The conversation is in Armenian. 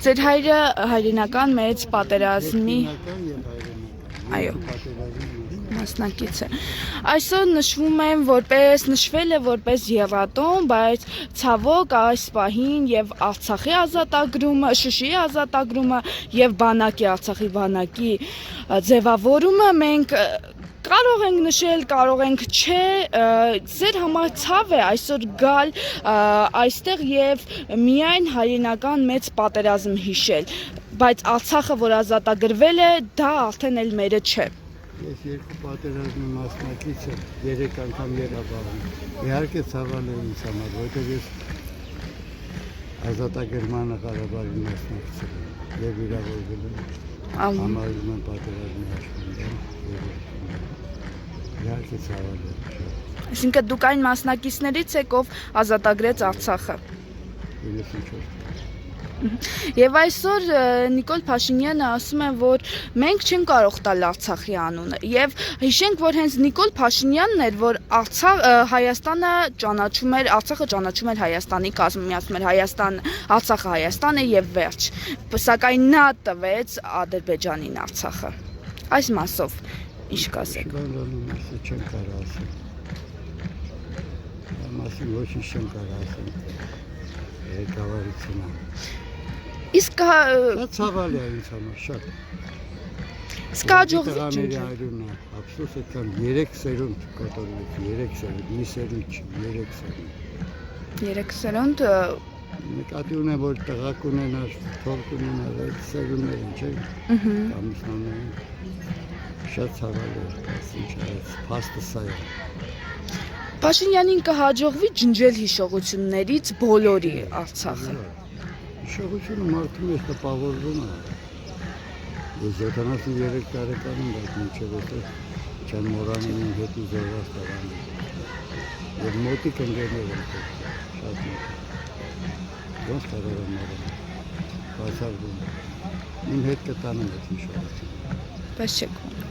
Ձեր հայրը հայրենական մեծ պատերազմի այո մասնակից է։ Այսօր նշվել է որպես եռատոմ, բայց ցավոք այս պահին եւ Արցախի ազատագրումը, Շուշիի ազատագրումը եւ Արցախի բանակի ձևավորումը մենք կարող ենք նշել, կարող ենք չէ, ձեր համար ցավ է այսօր գալ այստեղ եւ միայն հայրենական մեծ պատերազմ հիշել, բայց Արցախը, որ ազատագրվել է, դա արդեն էլ մերը չէ։ Ես երկու պատերազմի մասնակից եմ, 3 անգամ եղաբաղում։ Իհարկե ցավալ է ինձ համար, որտեղ ես ազատագրմանը Ղարաբաղի մասնակցել եմ եւ վիրավորվել եմ։ Համարվում եմ պատերազմի աշխատանք։ Իհարկե ցավալ է։ Այսինքն դուք այն մասնակիցներից եք, ով ազատագրեց Արցախը։ 94։ Եվ այսօր Նիկոլ Փաշինյանը ասում է, որ մենք չենք կարող տալ Արցախի անունը, եւ հիշենք, որ հենց Նիկոլ Փաշինյանն էր, որ Հայաստանը ճանաչում էր, Արցախը ճանաչում էր Հայաստանի կազմում, ասում էր Արցախը Հայաստան է եւ վերջ, սակայն նա տվեց Ադրբեջանին Արցախը։ Այս մասով ինչ կասեք։ Չեմ կարող ասել։ Մասը ոչինչ չեմ կարող ասել։ Ղեկավարությունը։ Իսկ ցավալ է ինձ համար շատ։ Իսկ հաջողվի ջնջել։ Ափսոս այդքան 3 սերունդ կոտորվեց, 3 սերունդ, մի սերունդ չի, 3 սերունդ։ 3 սերունդ նկատի ունեմ, որ տղաք ունենար, թորք ունենար, այդ սերունդները չէ։ Ամուսնաները շատ ցավալ է, ինչ այս փաստը սա է։ Փաշինյանին կհաջողվի ջնջել հիշողություններից բոլորի Արցախը։ Հիշողությունը մարդու մեջ տպավորվում է։ Ես 73 տարեկան եմ, բայց մինչև այդտեղ չեմ մոռանում իմ հետ զորված տղաներին։ Եվ մոտիկ ընկերներ եմ շատ մոտիկ։ Ոնց կարող եմ մոռանալ։ Բացառվում։ Իմ հետ կտանեմ այդ հիշողությունը։ Բայց չեք։